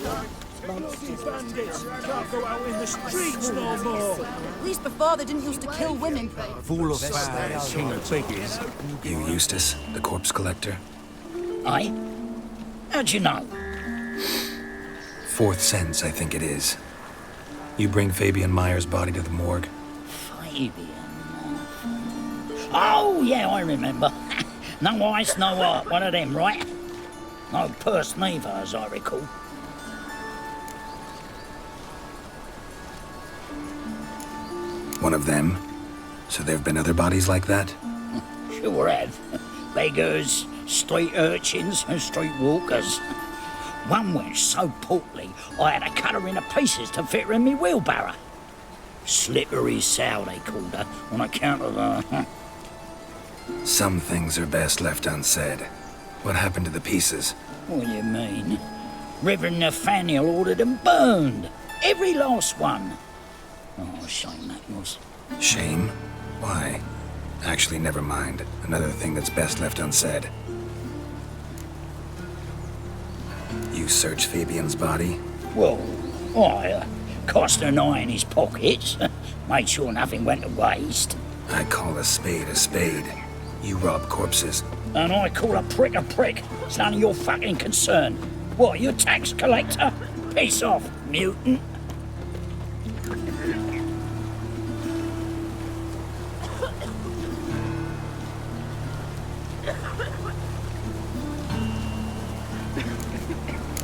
Bandits can't go out in the streets no more. At least before they didn't used to kill women. Full of fire, king of biggies. You Eustace, the corpse collector? Aye? How'd you know? Fourth sense, I think it is. You bring Fabian Meyer's body to the morgue? Fabian... Oh, yeah, I remember. No eyes, no heart, one of them, right? No purse neither, as I recall. One of them? So there've been other bodies like that? Sure have. Beggars, street urchins, and street walkers. One went so portly, I had to cut her into pieces to fit her in me wheelbarrow. Slippery sow, they called her, on account of her. Some things are best left unsaid. What happened to the pieces? What do you mean? Reverend Nathaniel ordered them burned. Every last one. Oh, shame that was. Shame? Why? Actually, never mind. Another thing that's best left unsaid. You searched Fabian's body? Well, I cast an eye in his pockets. Made sure nothing went to waste. I call a spade a spade. You rob corpses. And I call a prick a prick. It's none of your fucking concern. What, you tax collector? Piss off, mutant.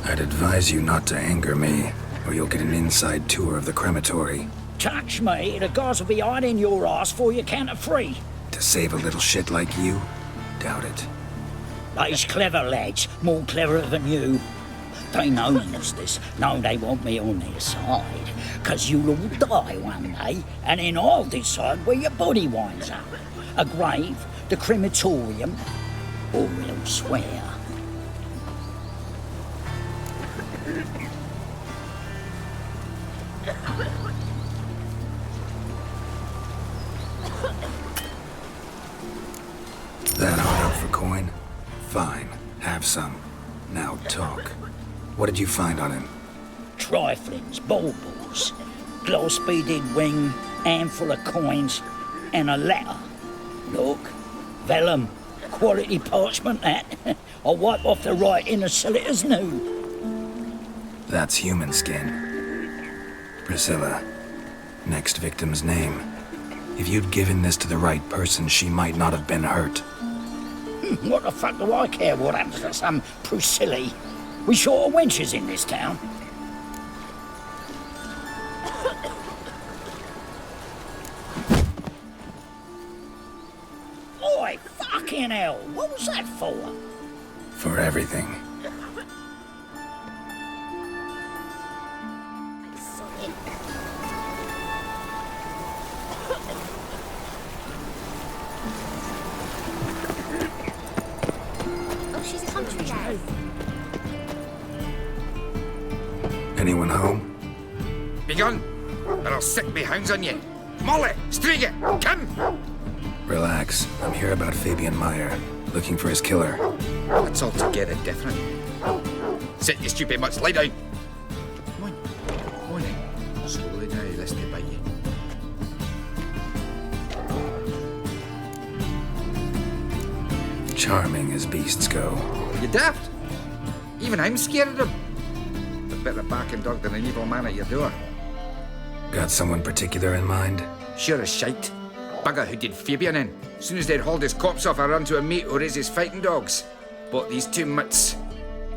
I'd advise you not to anger me, or you'll get an inside tour of the crematory. Touch me, the guys will be hiding your ass for you can't free. To save a little shit like you? Doubt it. These clever lads, more cleverer than you. They know this. No, they want me on their side. 'Cause you'll all die one day, and then I'll decide where your body winds up. A grave, the crematorium, or elsewhere. That hard out for coin? Fine, have some. Now talk. What did you find on him? Triflings, baubles, gloss-beaded ring, handful of coins, and a letter. Look, vellum, quality parchment that. I'll wipe off the writing and sell it as new. That's human skin. Priscilla. Next victim's name. If you'd given this to the right person, she might not have been hurt. What the fuck do I care what happens to some Priscilla? We short of wenches in this town. Oi, fucking hell, what was that for? For everything. Anyone home? Begun, or I'll sick me hounds on you. Molly, Striga, come! Relax. I'm here about Fabian Meyer, looking for his killer. That's altogether different. Sit, you stupid mutts, lie down. Come on, come on then. Slowly now, lest they bite you. Charming as beasts go. You daft? Even I'm scared of them. A better barking dog than an evil man at your door. Got someone particular in mind? Sure as shite. Bugger who did Fabian in. As soon as they'd hauled his corpse off, I ran to a mate who raised his fighting dogs. Bought these two mutts.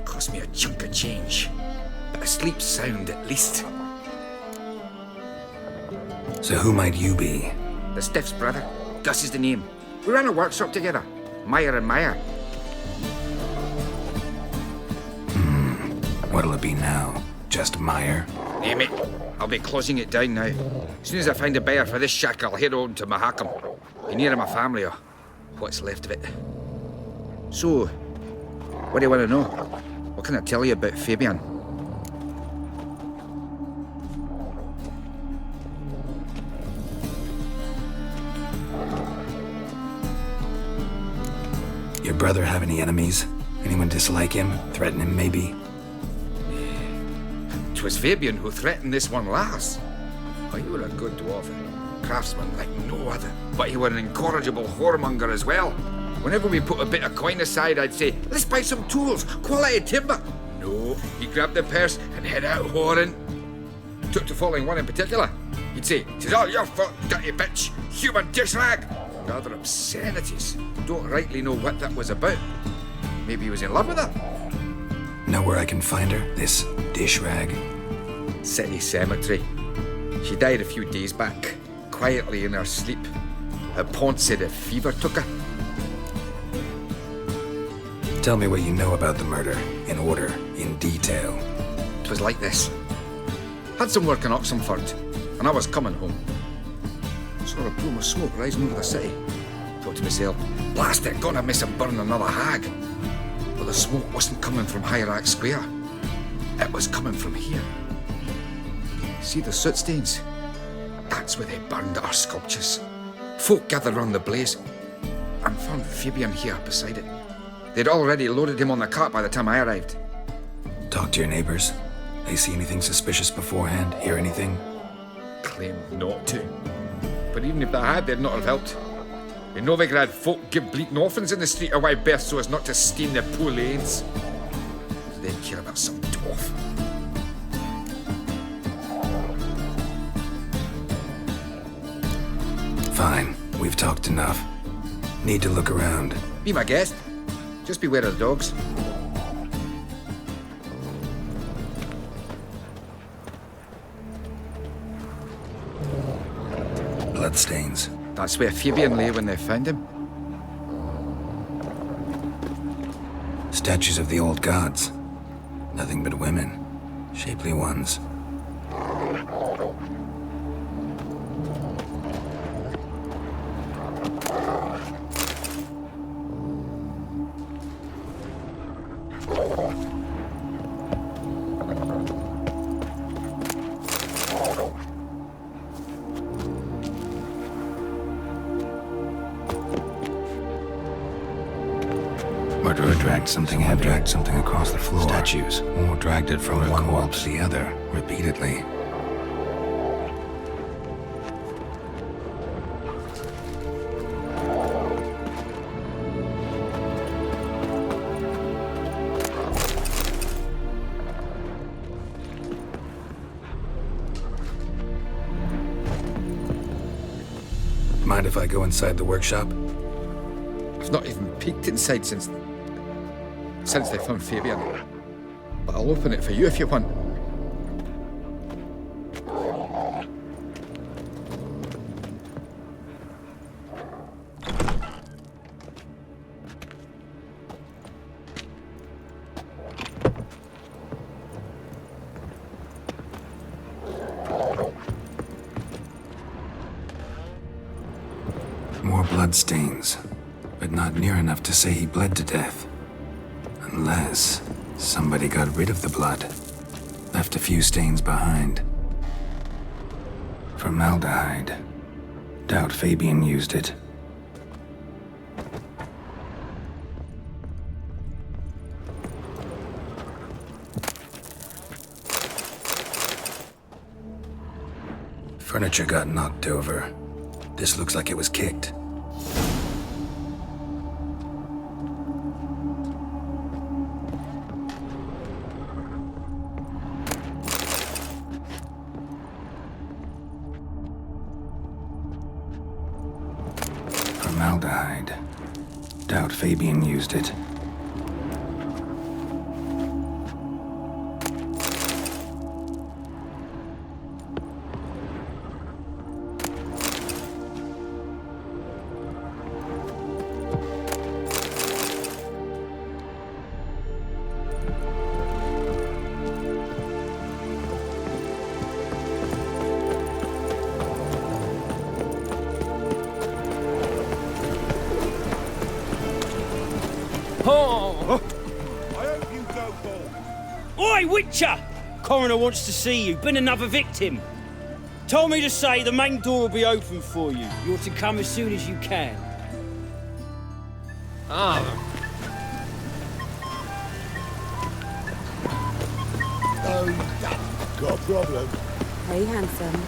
Cost me a chunk of change. But I sleep sound at least. So who might you be? The Stiff's brother. Gus is the name. We ran a workshop together. Meyer and Meyer. What'll it be now? Just Meyer? Name it. I'll be closing it down now. As soon as I find a buyer for this shack, I'll head on to Mahakam. Be near my family, or what's left of it. So, what do you want to know? What can I tell you about Fabian? Your brother have any enemies? Anyone dislike him? Threaten him, maybe? 'Twas Fabian who threatened this one last. Oh, you were a good dwarf, craftsman like no other. But you were an incorrigible whoremonger as well. Whenever we put a bit of coin aside, I'd say, let's buy some tools, quality timber. No, he grabbed the purse and head out whoring. Took to following one in particular. He'd say, "'Tis all your fault, dirty bitch, human dish rag." And other obscenities. Don't rightly know what that was about. Maybe he was in love with her. Know where I can find her, this dish rag? City cemetery. She died a few days back, quietly in her sleep. Her pont said a fever took her. Tell me what you know about the murder, in order, in detail. 'Twas like this. Had some work in Oxenford, and I was coming home. Saw a plume of smoke rising over the city. Thought to myself, blast it, gonna miss and burn another hag. But the smoke wasn't coming from Hierarch Square. It was coming from here. See the soot stains? That's where they burned our sculptures. Folk gathered round the blaze and found Fabian here beside it. They'd already loaded him on the cart by the time I arrived. Talk to your neighbors. They see anything suspicious beforehand? Hear anything? Claim not to. But even if they had, they'd not have helped. In Novigrad, folk give bleating orphans in the street a wide berth so as not to stain their poor lanes. They'd care about some dwarf. Fine, we've talked enough. Need to look around. Be my guest. Just beware of the dogs. Bloodstains. That's where Fabian lay when they found him. Statues of the old gods. Nothing but women. Shapely ones. Murderer dragged something heavy. Dragged something across the floor. Statues. Or dragged it from one wall to the other, repeatedly. Mind if I go inside the workshop? I've not even peeked inside since they found Fabian. But I'll open it for you if you want. More bloodstains, but not near enough to say he bled to death. Unless somebody got rid of the blood, left a few stains behind. Formaldehyde. Doubt Fabian used it. Furniture got knocked over. This looks like it was kicked. Formaldehyde. Doubt Fabian used it. I hope you go bald. Oi, Witcher! Coroner wants to see you. Been another victim. Told me to say the main door will be open for you. You're to come as soon as you can. Got a problem? Hey, handsome.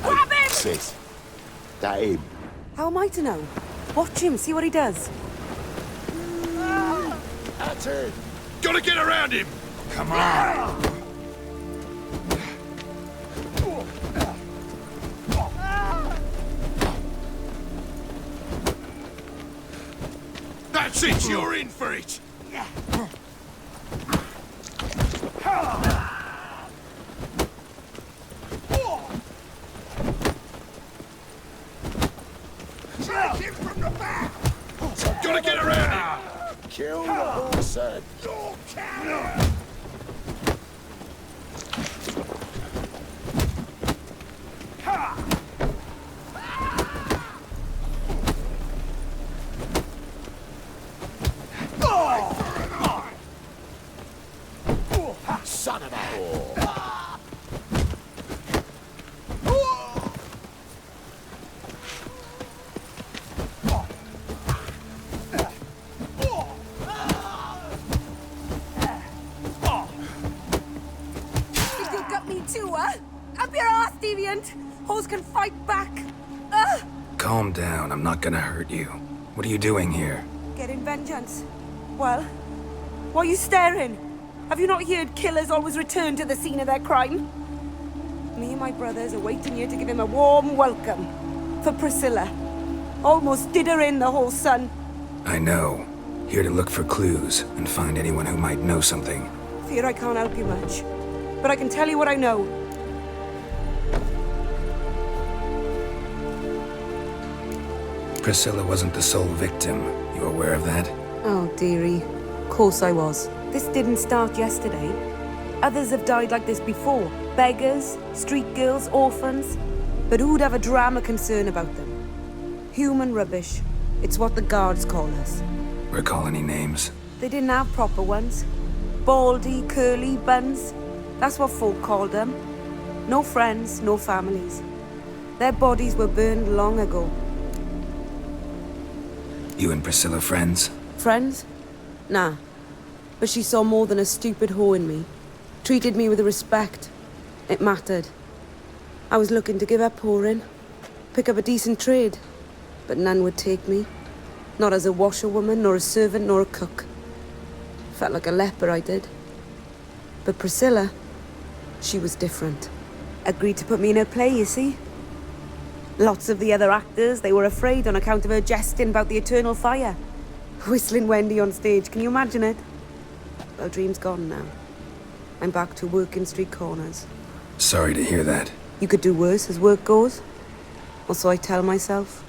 Grab him! Sis, that him? How am I to know? Watch him, see what he does. That's it. Gotta get around him! Come on! That's it, you're in for it! Take him from the back! Gotta get around him! Kill the horse and... Son of a whore! Think you'll gut me too, huh? Up your ass, deviant! Hoes can fight back! Calm down, I'm not gonna hurt you. What are you doing here? Getting vengeance. Well, why are you staring? Have you not heard killers always return to the scene of their crime? Me and my brothers are waiting here to give him a warm welcome. For Priscilla. Almost did her in, the whole son. I know. Here to look for clues and find anyone who might know something. Fear I can't help you much. But I can tell you what I know. Priscilla wasn't the sole victim. You aware of that? Oh, dearie. Of course I was. This didn't start yesterday. Others have died like this before. Beggars, street girls, orphans. But who'd have a drama concern about them? Human rubbish. It's what the guards call us. Recall any names? They didn't have proper ones. Baldy, curly, buns. That's what folk called them. No friends, no families. Their bodies were burned long ago. You and Priscilla friends? Friends? Nah. But she saw more than a stupid whore in me. Treated me with respect. It mattered. I was looking to give up whoring. Pick up a decent trade. But none would take me. Not as a washerwoman, nor a servant, nor a cook. Felt like a leper, I did. But Priscilla, she was different. Agreed to put me in her play, you see? Lots of the other actors, they were afraid on account of her jesting about the eternal fire. Whistling Wendy on stage, can you imagine it? Well, dream's gone now. I'm back to working street corners. Sorry to hear that. You could do worse as work goes. Or so I tell myself.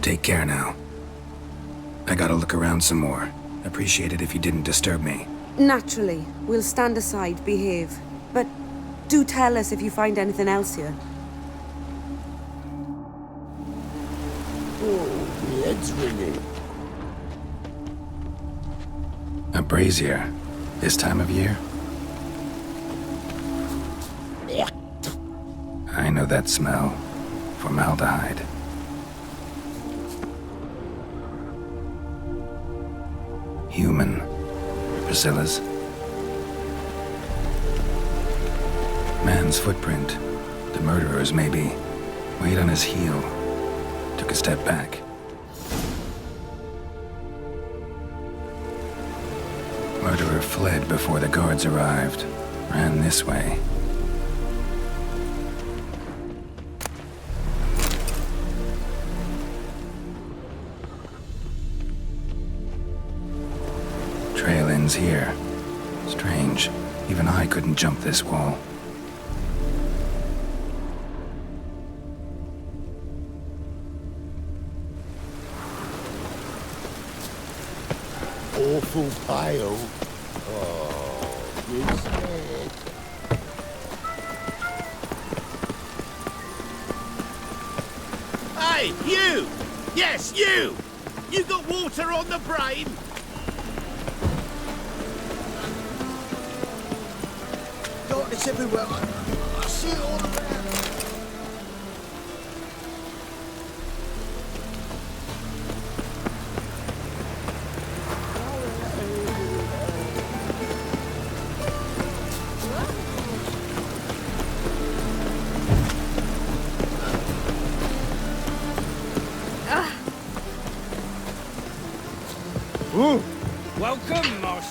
Take care now. I gotta look around some more. Appreciate it if you didn't disturb me. Naturally, we'll stand aside, behave. But do tell us if you find anything else here. Oh, the head's ringing. A brazier. This time of year? I know that smell. Formaldehyde. Human. Priscilla's. Man's footprint. The murderer's, maybe. Weight on his heel. Took a step back. Murderer fled before the guards arrived. Ran this way. Trail ends here. Strange. Even I couldn't jump this wall. Awful pale. Oh, you scared. Hey, you! Yes, you! You got water on the brain? Darkness everywhere. I see it all around.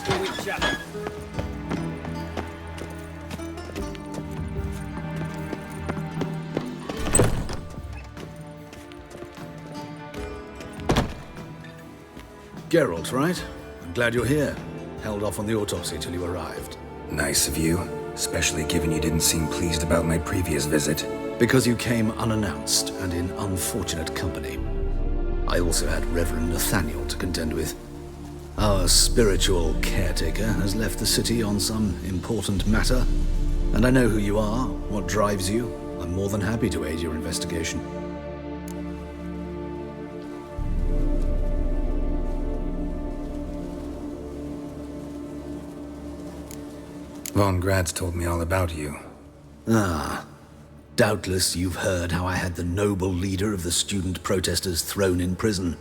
Still each other. Geralt, right? I'm glad you're here. Held off on the autopsy till you arrived. Nice of you, especially given you didn't seem pleased about my previous visit. Because you came unannounced and in unfortunate company. I also had Reverend Nathaniel to contend with. Our spiritual caretaker has left the city on some important matter, and I know who you are, what drives you. I'm more than happy to aid your investigation. Von Grad's told me all about you. Ah. Doubtless you've heard how I had the noble leader of the student protesters thrown in prison.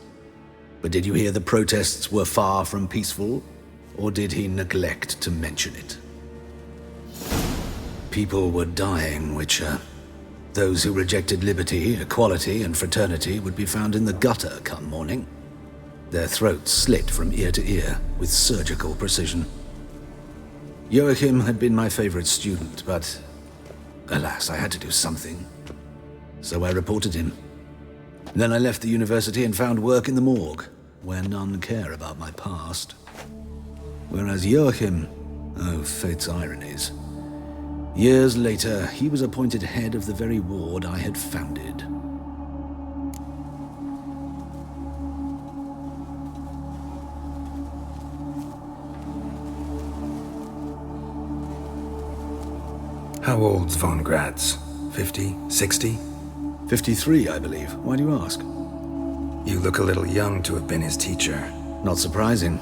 But did you hear the protests were far from peaceful? Or did he neglect to mention it? People were dying, Witcher. Those who rejected liberty, equality, and fraternity would be found in the gutter come morning. Their throats slit from ear to ear with surgical precision. Joachim had been my favorite student, but alas, I had to do something. So I reported him. Then I left the university and found work in the morgue, where none care about my past. Whereas Joachim, oh, fate's ironies. Years later, he was appointed head of the very ward I had founded. How old's Von Grad's? 50? 60? 53, I believe. Why do you ask? You look a little young to have been his teacher. Not surprising.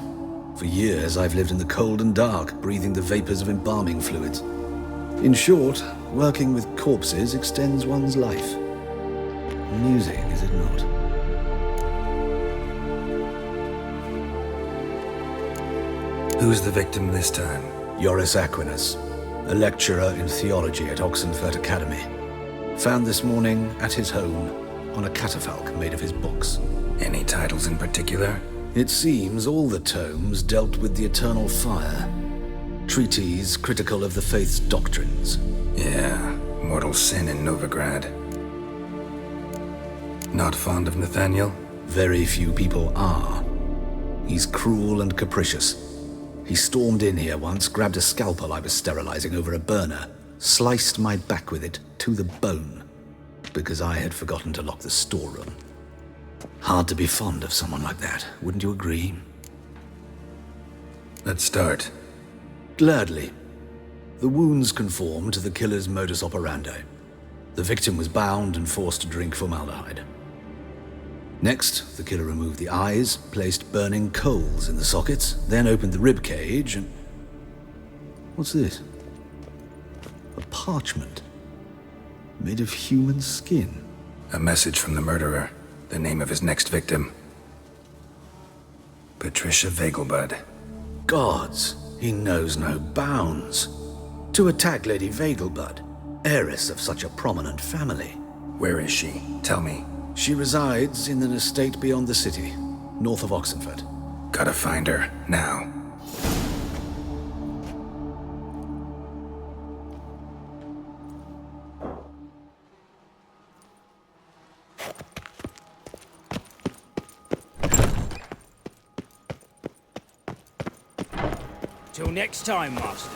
For years, I've lived in the cold and dark, breathing the vapors of embalming fluids. In short, working with corpses extends one's life. Amusing, is it not? Who's the victim this time? Joris Aquinas, a lecturer in theology at Oxenfurt Academy. Found this morning at his home on a catafalque made of his books. Any titles in particular? It seems all the tomes dealt with the eternal fire. Treatises critical of the faith's doctrines. Yeah, mortal sin in Novigrad. Not fond of Nathaniel? Very few people are. He's cruel and capricious. He stormed in here once, grabbed a scalpel I was sterilizing over a burner, sliced my back with it to the bone, because I had forgotten to lock the storeroom. Hard to be fond of someone like that, wouldn't you agree? Let's start. Gladly. The wounds conform to the killer's modus operandi. The victim was bound and forced to drink formaldehyde. Next, the killer removed the eyes, placed burning coals in the sockets, then opened the rib cage and... What's this? A parchment. Made of human skin. A message from the murderer. The name of his next victim. Patricia Vegelbud. Gods, he knows no bounds. To attack Lady Vegelbud, heiress of such a prominent family. Where is she? Tell me. She resides in an estate beyond the city, north of Oxenfurt. Gotta find her, now. Till next time, Master.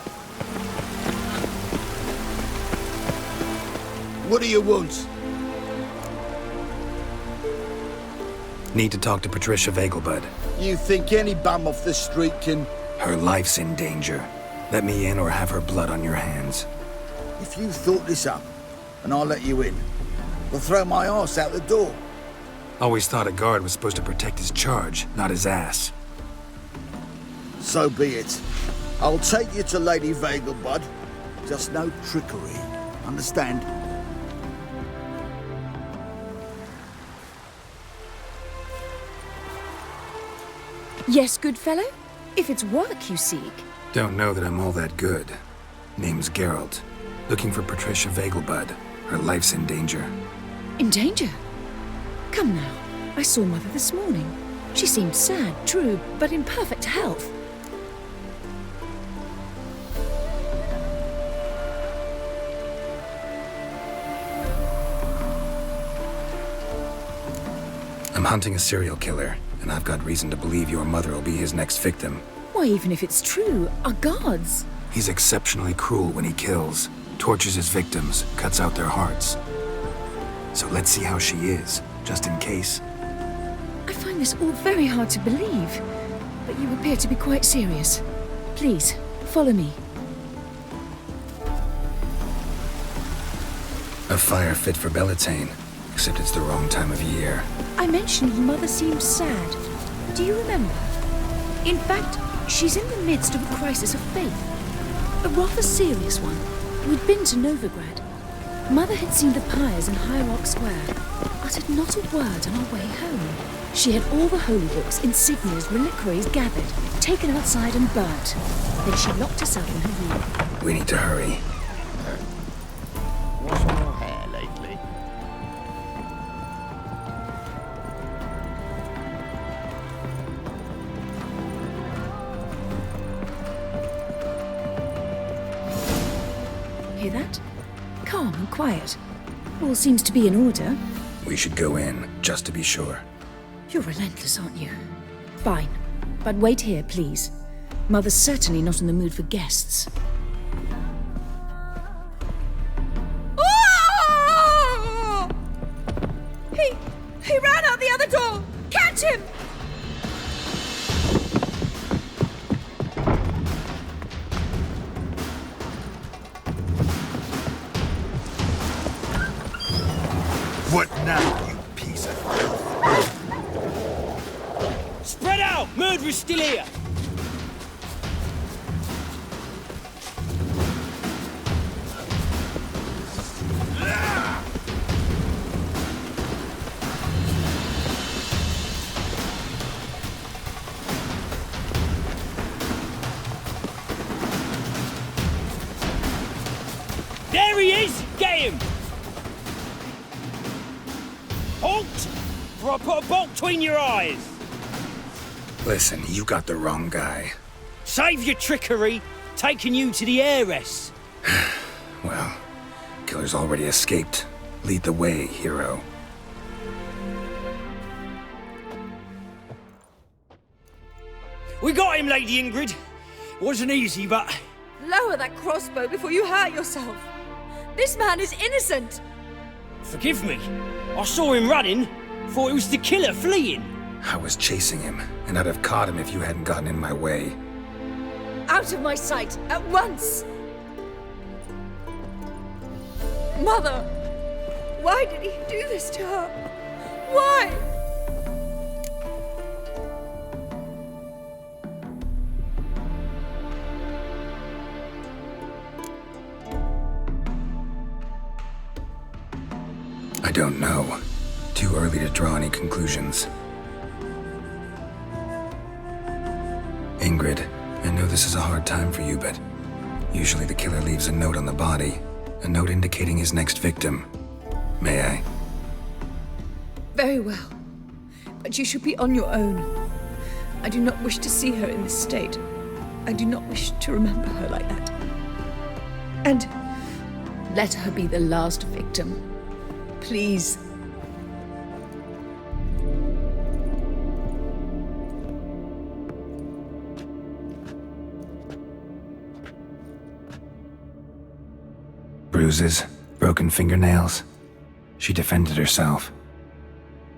What do you want? Need to talk to Patricia Vegelbud. You think any bum off the street can... Her life's in danger. Let me in or have her blood on your hands. If you thought this up, and I'll let you in, I'll throw my ass out the door. Always thought a guard was supposed to protect his charge, not his ass. So be it. I'll take you to Lady Vegelbud. Just no trickery. Understand? Yes, good fellow? If it's work you seek. Don't know that I'm all that good. Name's Geralt. Looking for Patricia Vegelbud. Her life's in danger. In danger? Come now. I saw Mother this morning. She seemed sad, true, but in perfect health. I'm hunting a serial killer, and I've got reason to believe your mother will be his next victim. Why, even if it's true, our guards. He's exceptionally cruel when he kills, tortures his victims, cuts out their hearts. So let's see how she is, just in case. I find this all very hard to believe, but you appear to be quite serious. Please, follow me. A fire fit for Bellatane, except it's the wrong time of year. I mentioned your mother seemed sad. Do you remember? In fact, she's in the midst of a crisis of faith. A rather serious one. We'd been to Novigrad. Mother had seen the pyres in High Rock Square, uttered not a word on our way home. She had all the holy books, insignias, reliquaries gathered, taken outside and burnt. Then she locked herself in her room. We need to hurry. Washing your hair lately? Hear that? Calm and quiet. All seems to be in order. We should go in, just to be sure. You're relentless, aren't you? Fine. But wait here, please. Mother's certainly not in the mood for guests. Oh! He ran out the other door! Catch him! What now, you piece of filth? Spread out! Murderer's still here! There he is! Get him! Halt! Or I'll put a bolt between your eyes! Listen, you got the wrong guy. Save your trickery! Taking you to the heiress! Well, killer's already escaped. Lead the way, hero. We got him, Lady Ingrid. Wasn't easy, but... Lower that crossbow before you hurt yourself. This man is innocent. Forgive me. I saw him running. Thought it was the killer fleeing. I was chasing him, and I'd have caught him if you hadn't gotten in my way. Out of my sight, at once! Mother! Why did he do this to her? Why? I don't know. Too early to draw any conclusions. Ingrid, I know this is a hard time for you, but usually the killer leaves a note on the body. A note indicating his next victim. May I? Very well. But you should be on your own. I do not wish to see her in this state. I do not wish to remember her like that. And let her be the last victim. Please. Bruises, broken fingernails. She defended herself.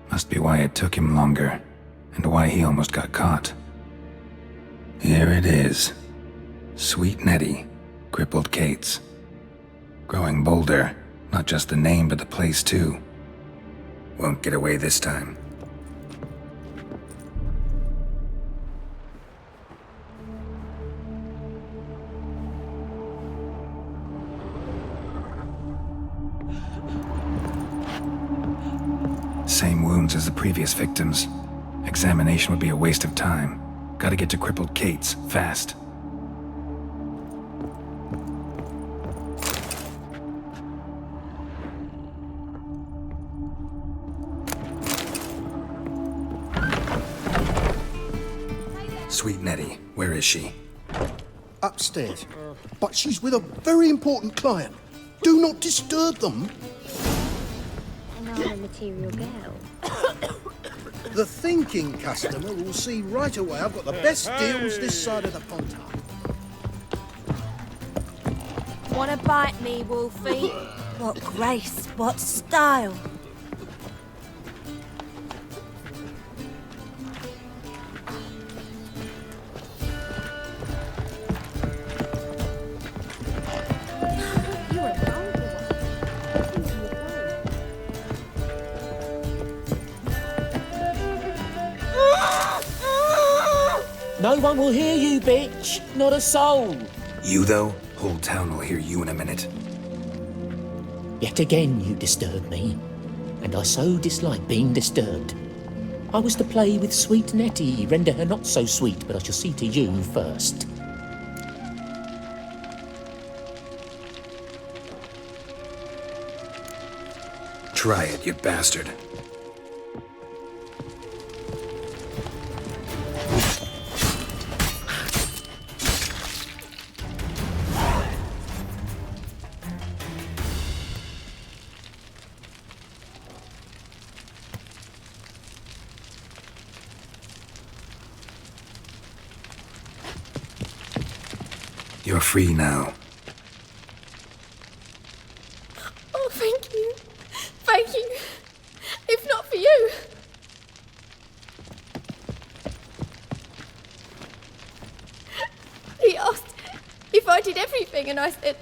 Must be why it took him longer, and why he almost got caught. Here it is. Sweet Nettie, crippled Kate's. Growing bolder, not just the name but the place too. Won't get away this time. Same wounds as the previous victims. Examination would be a waste of time. Gotta get to crippled Kate's, fast. Sweet Nettie, where is she? Upstairs. But she's with a very important client. Do not disturb them. And I'm a material girl. The thinking customer will see right away I've got the best deals this side of the pond. Wanna bite me, Wolfie? What grace, what style. No one will hear you, bitch. Not a soul. You, though? Whole town will hear you in a minute. Yet again you disturb me, and I so dislike being disturbed. I was to play with sweet Nettie, render her not so sweet, but I shall see to you first. Try it, you bastard. You're free now. Oh, thank you. Thank you. If not for you. He asked if I did everything, and I said,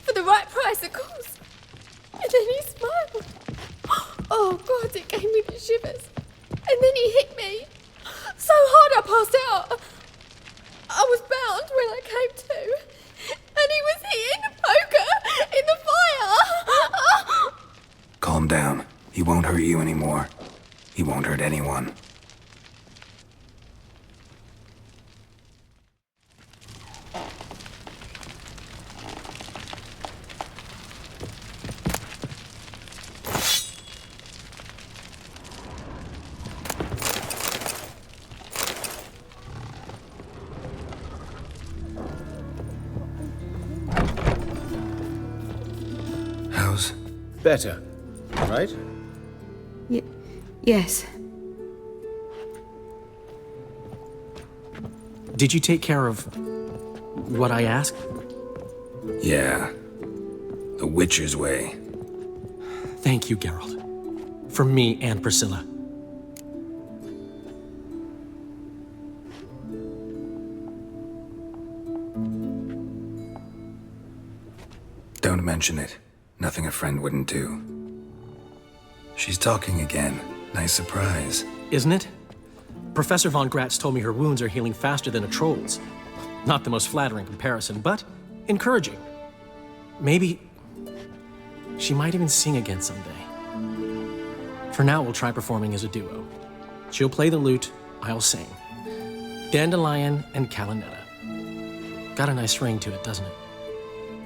for the right price, of course. And then he smiled. Oh, God, it gave me the shivers. And then he hit me so hard I passed out. I was bound when I came to, and he was hitting the poker in the fire. Calm down. He won't hurt you anymore. He won't hurt anyone. How's... Better, right? Yes. Did you take care of what I asked? Yeah. The Witcher's way. Thank you, Geralt. From me and Priscilla. Don't mention it. Nothing a friend wouldn't do. She's talking again. Nice surprise. Isn't it? Professor von Gratz told me her wounds are healing faster than a troll's. Not the most flattering comparison, but encouraging. Maybe she might even sing again someday. For now, we'll try performing as a duo. She'll play the lute, I'll sing. Dandelion and Calinetta. Got a nice ring to it, doesn't it?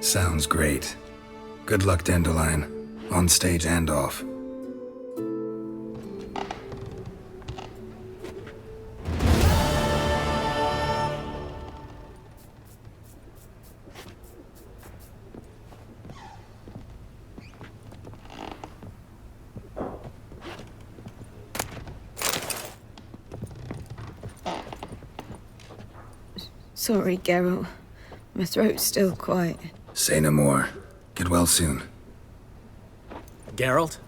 Sounds great. Good luck, Dandelion. On stage and off. Sorry, Geralt. My throat's still quiet. Say no more. Get well soon. Geralt?